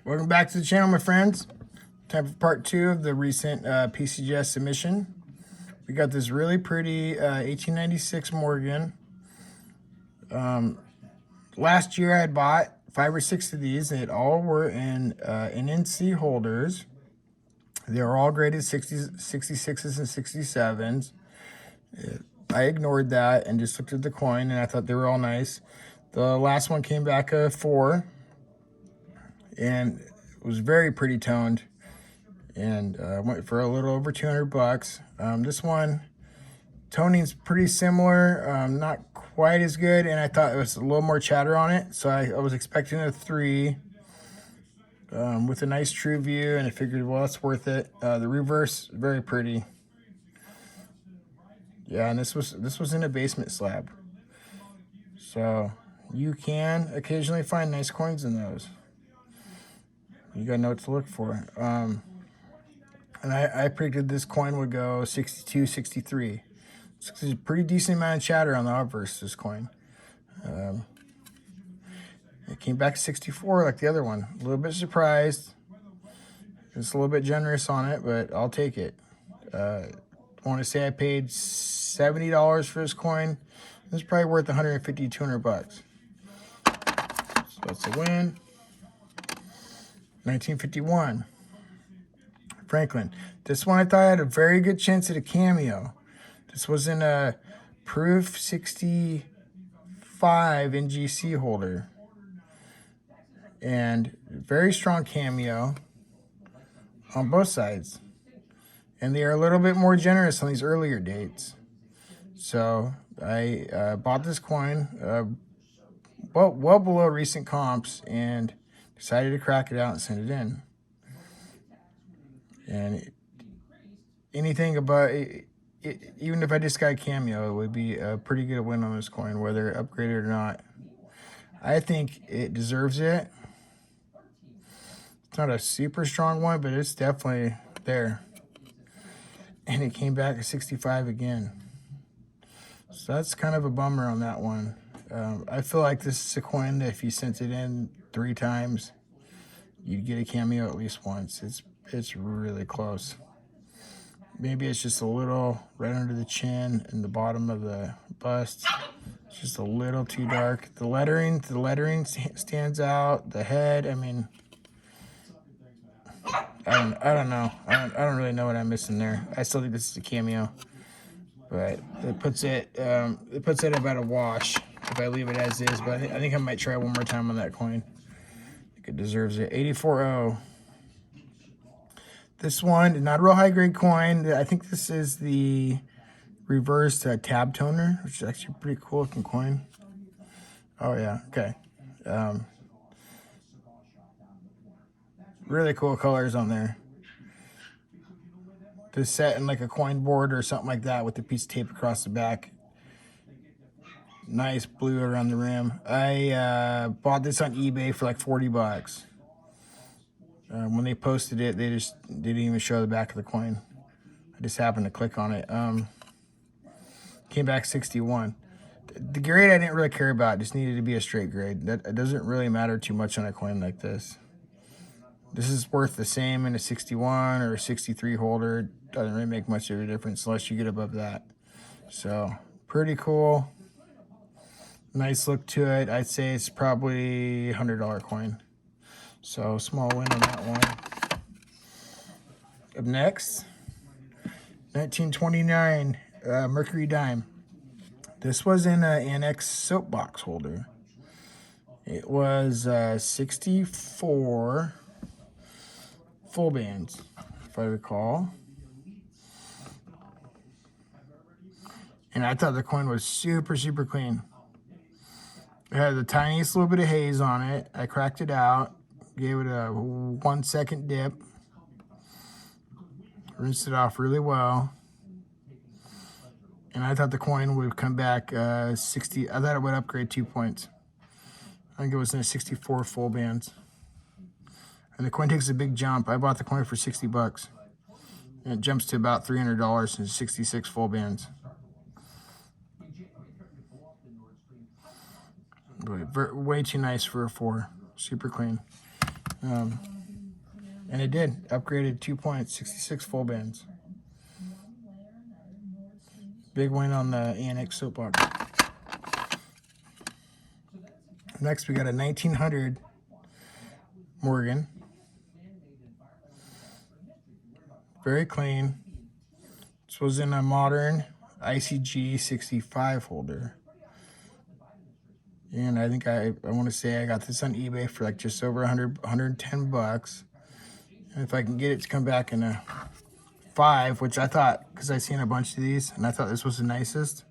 Welcome back to the channel, my friends. Time for part 2 of the recent Pcgs submission. We got this really pretty 1896 Morgan. Last year I had bought 5 or 6 of these, and it all were in NNC holders. They were all graded 60s, 66s, and 67s. I ignored that and just looked at the coin, and I thought they were all nice. The last one came back a 4, and it was very pretty toned, and went for a little over 200 bucks. This one, toning's pretty similar, not quite as good, and I thought it was a little more chatter on it, so I was expecting a 3 with a nice true view, and I figured, well, that's worth it. The reverse, very pretty. Yeah, and this was in a basement slab, so you can occasionally find nice coins in those. You gotta know what to look for. And I predicted this coin would go 62, 63. It's a pretty decent amount of chatter on the obverse, this coin. It came back to 64 like the other one. A little bit surprised. It's a little bit generous on it, but I'll take it. I want to say I paid $70 for this coin. It's probably worth 150, 200 bucks. So that's a win. 1951. Franklin. This one I thought had a very good chance at a cameo. This was in a Proof 65 NGC holder. And very strong cameo on both sides. And they are a little bit more generous on these earlier dates. So I bought this coin well below recent comps and decided to crack it out and send it in. And anything about it, even if I just got a cameo, it would be a pretty good win on this coin, whether upgraded or not. I think it deserves it. It's not a super strong one, but it's definitely there. And it came back at 65 again. So that's kind of a bummer on that one. I feel like this is a coin that if you sent it in 3 times, you'd get a cameo at least once. It's really close. Maybe it's just a little right under the chin and the bottom of the bust. It's just a little too dark. The lettering stands out. The head, I mean, I don't know. I don't really know what I'm missing there. I still think this is a cameo, but it puts it about a wash if I leave it as is. But I think I might try one more time on that coin. I think it deserves it. 84.0. This one, not a real high grade coin. I think this is the reversed tab toner, which is actually a pretty cool looking coin. Oh yeah, okay. Really cool colors on there. This set in like a coin board or something like that with a piece of tape across the back. Nice blue around the rim. I bought this on eBay for like 40 bucks. When they posted it, they just didn't even show the back of the coin. I just happened to click on it. Came back 61. The grade I didn't really care about. Just needed to be a straight grade. That it doesn't really matter too much on a coin like this. This is worth the same in a 61 or a 63 holder. Doesn't really make much of a difference unless you get above that. So pretty cool. Nice look to it. I'd say it's probably a $100 coin. So small win on that one. Up next, 1929 Mercury Dime. This was in an Annex soapbox holder. It was 64 full bands, if I recall. And I thought the coin was super, super clean. It had the tiniest little bit of haze on it. I cracked it out. Gave it a 1 second dip. Rinsed it off really well. And I thought the coin would come back 60. I thought it would upgrade 2 points. I think it was in a 64 full bands. And the coin takes a big jump. I bought the coin for 60 bucks. And it jumps to about $300 in 66 full bands. Way too nice for a 4. Super clean. And it did. Upgraded 2 points, 66 full bands. Big win on the Annex soapbox. Next, we got a 1900 Morgan. Very clean. This was in a modern ICG 65 holder. And I think I want to say I got this on eBay for like just over 110 bucks. And if I can get it to come back in a 5, which I thought, because I seen a bunch of these, and I thought this was the nicest.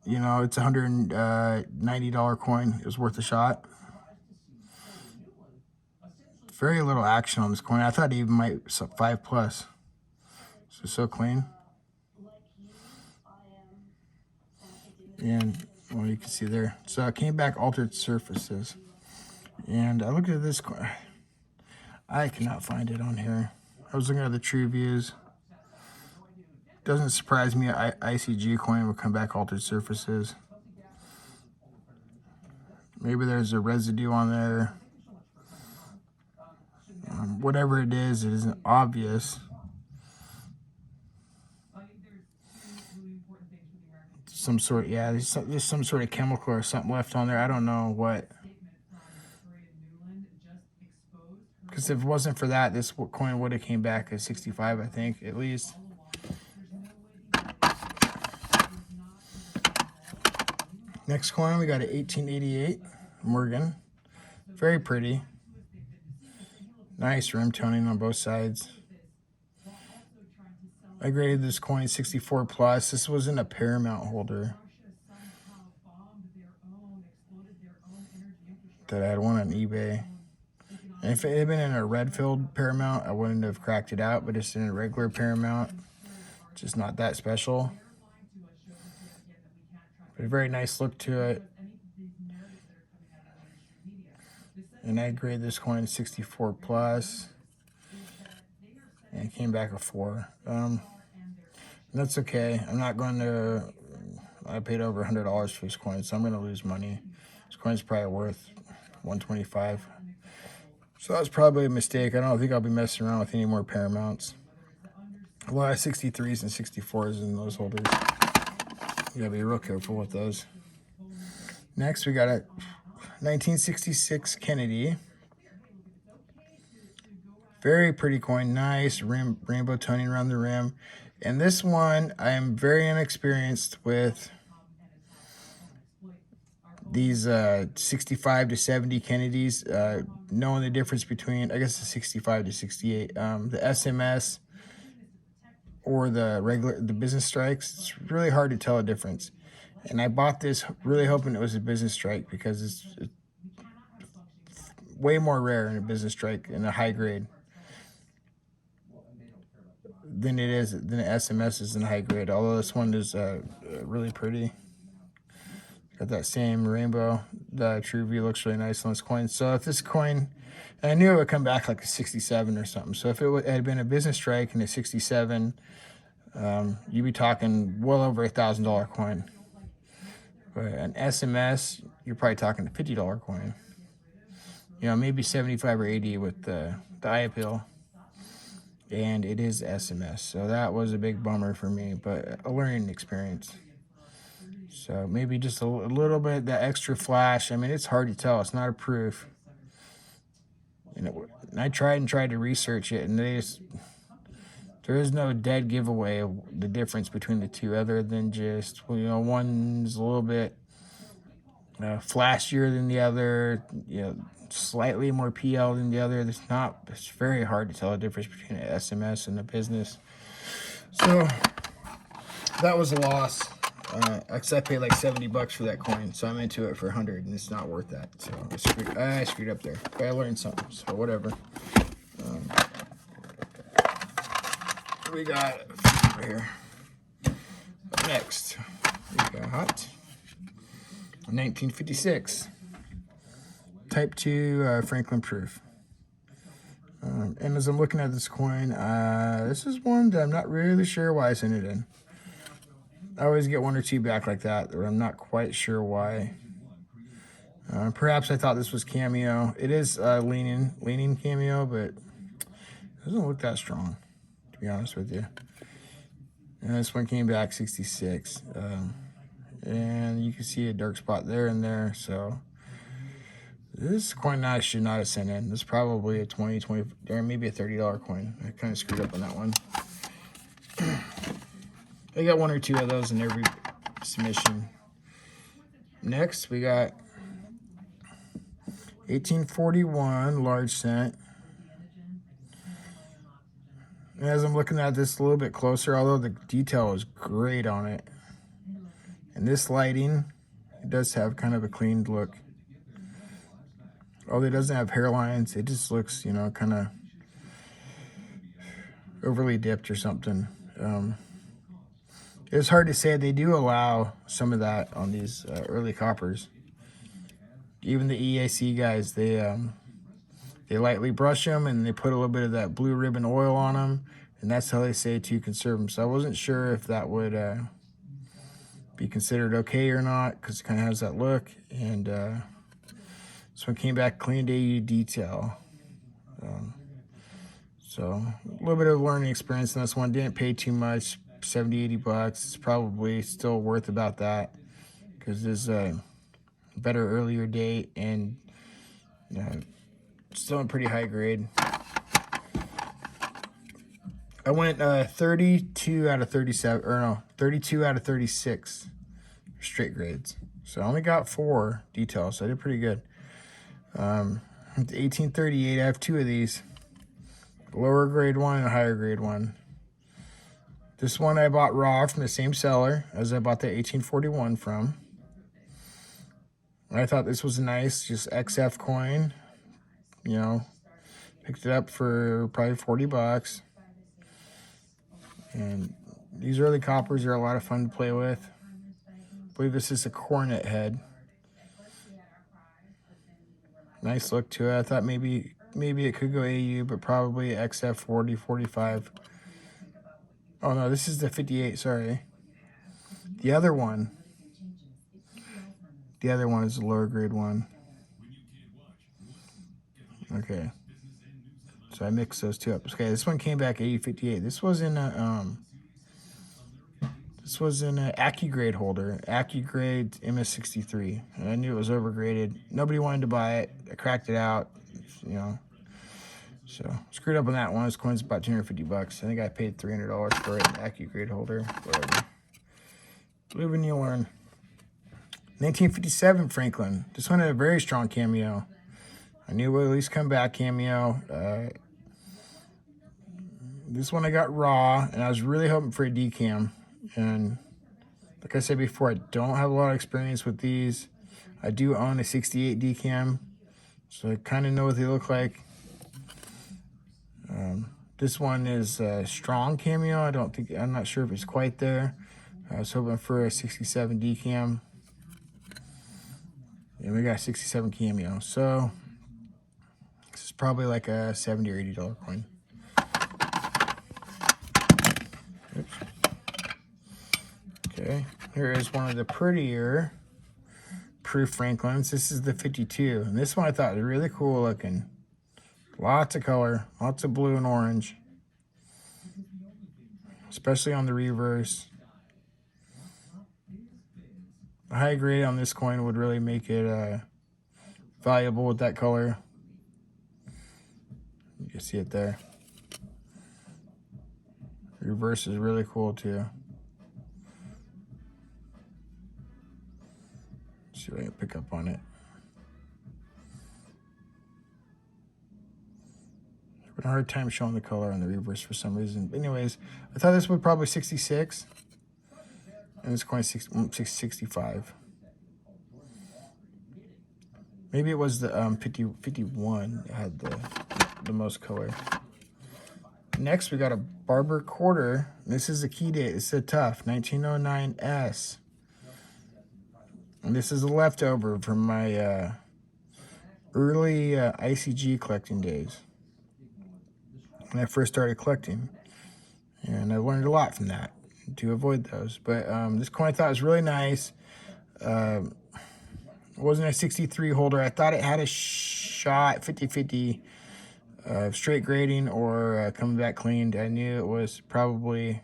You know, it's a $190 coin. It was worth a shot. Very little action on this coin. I thought it even might 5+. So clean. And well, you can see there. So I came back altered surfaces. And I looked at this coin. I cannot find it on here. I was looking at the true views. Doesn't surprise me. ICG coin will come back altered surfaces. Maybe there's a residue on there. Whatever it isn't obvious. Some sort, yeah, there's some sort of chemical or something left on there. I don't know what. Because if it wasn't for that, this coin would have came back at 65, I think, at least. Next coin, we got an 1888 Morgan. Very pretty. Nice rim toning on both sides. I graded this coin 64+. This wasn't a Paramount holder. That I had one on eBay. And if it had been in a red-filled Paramount, I wouldn't have cracked it out, but it's in a regular Paramount. Just not that special. But a very nice look to it. And I grade this coin 64+. And it came back a 4. That's okay. I'm not going to. I paid over $100 for this coin, so I'm going to lose money. This coin's probably worth $125. So that was probably a mistake. I don't think I'll be messing around with any more Paramounts. A lot of 63s and 64s in those holders. You gotta be real careful with those. Next, we got a 1966 Kennedy. Very pretty coin. Nice rainbow toning around the rim. And this one, I am very inexperienced with these 65 to 70 Kennedys, knowing the difference between, I guess, the 65 to 68, the SMS or the business strikes. It's really hard to tell a difference. And I bought this really hoping it was a business strike because it's way more rare in a business strike in a high grade than an SMS is in high grade. Although this one is really pretty. Got that same rainbow. The true view looks really nice on this coin. So if this coin, and I knew it would come back like a 67 or something. So if it had been a business strike and a 67, you'd be talking well over $1,000 coin. But an SMS, you're probably talking a $50 coin. You know, maybe 75 or 80 with the eye appeal. And it is SMS. So that was a big bummer for me, but a learning experience. So maybe just a little bit, that extra flash. I mean, it's hard to tell. It's not a proof. And I tried to research it, and there is no dead giveaway of the difference between the two, other than just, you know, one's a little bit flashier than the other, you know, slightly more PL than the other. It's very hard to tell the difference between an SMS and a business. So that was a loss. Because I paid like $70 for that coin, so I'm into it for 100, and it's not worth that. So I screwed up there. But I learned something, so whatever. We got over here. Next, we got 1956 Type 2 Franklin Proof. And as I'm looking at this coin, this is one that I'm not really sure why I sent it in. I always get one or two back like that, or I'm not quite sure why. Perhaps I thought this was cameo. It is leaning cameo, but it doesn't look that strong, to be honest with you. And this one came back 66. And you can see a dark spot there and there. So this coin I should not have sent in. This is probably a 20, or maybe a $30 coin. I kind of screwed up on that one. I got one or two of those in every submission. Next, we got 1841 large cent. And as I'm looking at this a little bit closer, although the detail is great on it, and this lighting, it does have kind of a cleaned look. Although it doesn't have hairlines, it just looks, you know, kind of overly dipped or something. It's hard to say. They do allow some of that on these early coppers. Even the EAC guys, they lightly brush them and they put a little bit of that blue ribbon oil on them, and that's how they say to conserve them. So I wasn't sure if that would be considered okay or not, because it kind of has that look. And this one came back cleaned AU detail. So a little bit of learning experience in this one. Didn't pay too much, 70, 80 bucks. It's probably still worth about that, because there's a better earlier date and still in pretty high grade. I went 32 out of 37, or no, 32 out of 36 straight grades. So I only got 4 details, so I did pretty good. 1838, I have 2 of these. Lower grade one and a higher grade one. This one I bought raw from the same seller as I bought the 1841 from. I thought this was a nice, just XF coin. You know, picked it up for probably 40 bucks. And these early coppers are a lot of fun to play with. I believe this is a cornet head. Nice look to it. I thought maybe it could go AU, but probably XF 40, 45. Oh no, this is the 58, sorry. The other one is the lower grade one. Okay. So I mixed those two up. Okay, this one came back 8058. This was in a AccuGrade holder, AccuGrade MS63, and I knew it was overgraded. Nobody wanted to buy it. I cracked it out, you know. So screwed up on that one. This coin's about 250 bucks. I think I paid $300 for it. An AccuGrade holder, whatever. Live and you learn. 1957 Franklin. This one had a very strong cameo. I knew it would at least come back cameo. This one I got raw, and I was really hoping for a decam. And like I said before, I don't have a lot of experience with these. I do own a 68 decam, so I kind of know what they look like. This one is a strong cameo. I'm not sure if it's quite there. I was hoping for a 67 decam. And we got 67 cameo. So this is probably like a $70 or $80 coin. Oops. Okay, here is one of the prettier proof Franklins. This is the 52. And this one I thought was really cool looking. Lots of color, lots of blue and orange. Especially on the reverse. A high grade on this coin would really make it valuable with that color. You can see it there. Reverse is really cool too. Let's see if I can pick up on it. Having a hard time showing the color on the reverse for some reason. But anyways, I thought this would probably 66. And this coin 665. Maybe it was the 51 that had the most color. Next, we got a Barber quarter. This is a key date. It's a tough 1909S. And this is a leftover from my early ICG collecting days when I first started collecting. And I learned a lot from that to avoid those. But this coin I thought was really nice. It wasn't a 63 holder. I thought it had a shot 50-50 straight grading or coming back cleaned. I knew it was probably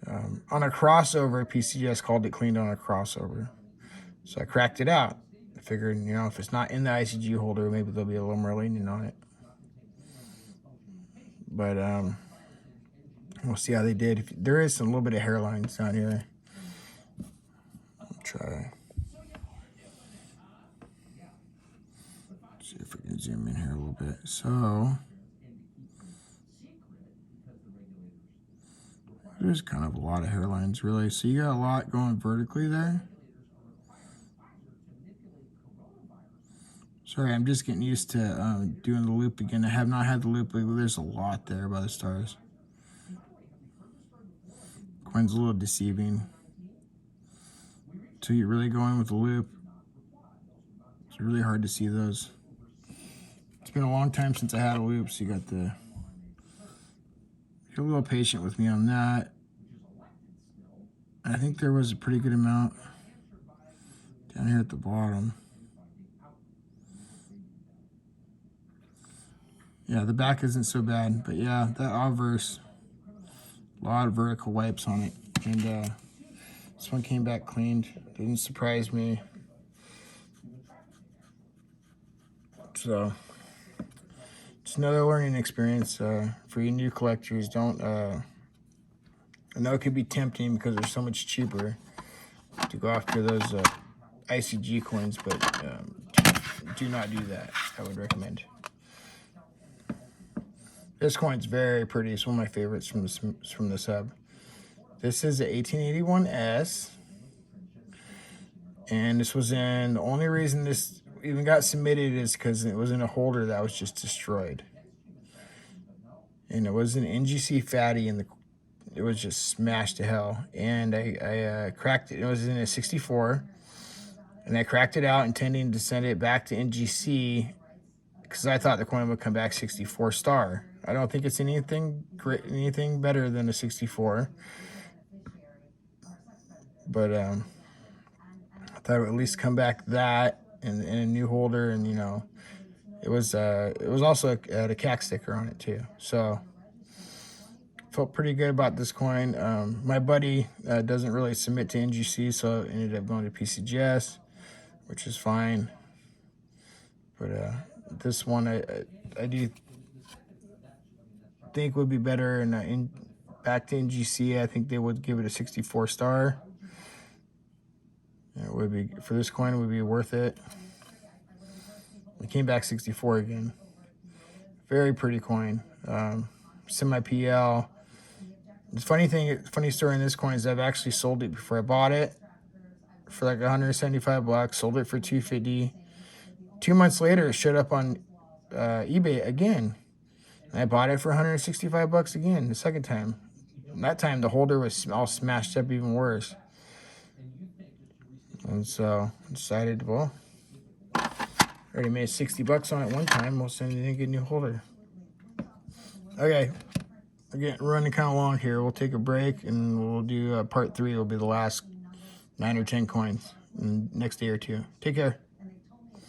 on a crossover. PCGs called it cleaned on a crossover. So I cracked it out. I figured, you know, if it's not in the ICG holder, maybe there'll be a little more lenient on it. But we'll see how they did. There is a little bit of hairlines down here. I'll try. See if we can zoom in here a little bit. So there's kind of a lot of hairlines, really. So you got a lot going vertically there. Sorry, I'm just getting used to doing the loop again. I have not had the loop, but there's a lot there by the stars. Coin's a little deceiving. So you're really going with the loop. It's really hard to see those. It's been a long time since I had a loop, so you got the... You're a little patient with me on that. I think there was a pretty good amount down here at the bottom. Yeah, the back isn't so bad, but yeah, that obverse, a lot of vertical wipes on it. And this one came back cleaned. Didn't surprise me. So, it's another learning experience for you new collectors. Don't, I know it could be tempting because they're so much cheaper to go after those ICG coins, but do not do that. I would recommend. This coin's very pretty. It's one of my favorites from the sub. This is a 1881S. And this was in, the only reason this even got submitted is because it was in a holder that was just destroyed. And it was an NGC fatty, and it was just smashed to hell. And I cracked it. It was in a 64. And I cracked it out intending to send it back to NGC because I thought the coin would come back 64 star. I don't think it's anything great, anything better than a 64. But I thought it would at least come back that in a new holder, and you know, it was also had a CAC sticker on it too. So felt pretty good about this coin. My buddy doesn't really submit to NGC, so I ended up going to PCGs, which is fine. But this one I do think would be better, and back to NGC, I think they would give it a 64 star. It would be, for this coin, it would be worth it. It came back 64 again. Very pretty coin. Semi-PL. The funny story in this coin is I've actually sold it before. I bought it for like 175 bucks, sold it for 250. 2 months later, it showed up on eBay again. And I bought it for 165 bucks again, the second time. And that time, the holder was all smashed up even worse. And so I decided, well, I already made 60 bucks on it one time. We'll send it in and get a new holder. Okay, we're getting running kind of long here. We'll take a break and we'll do part 3. Will be the last 9 or 10 coins in the next day or two. Take care.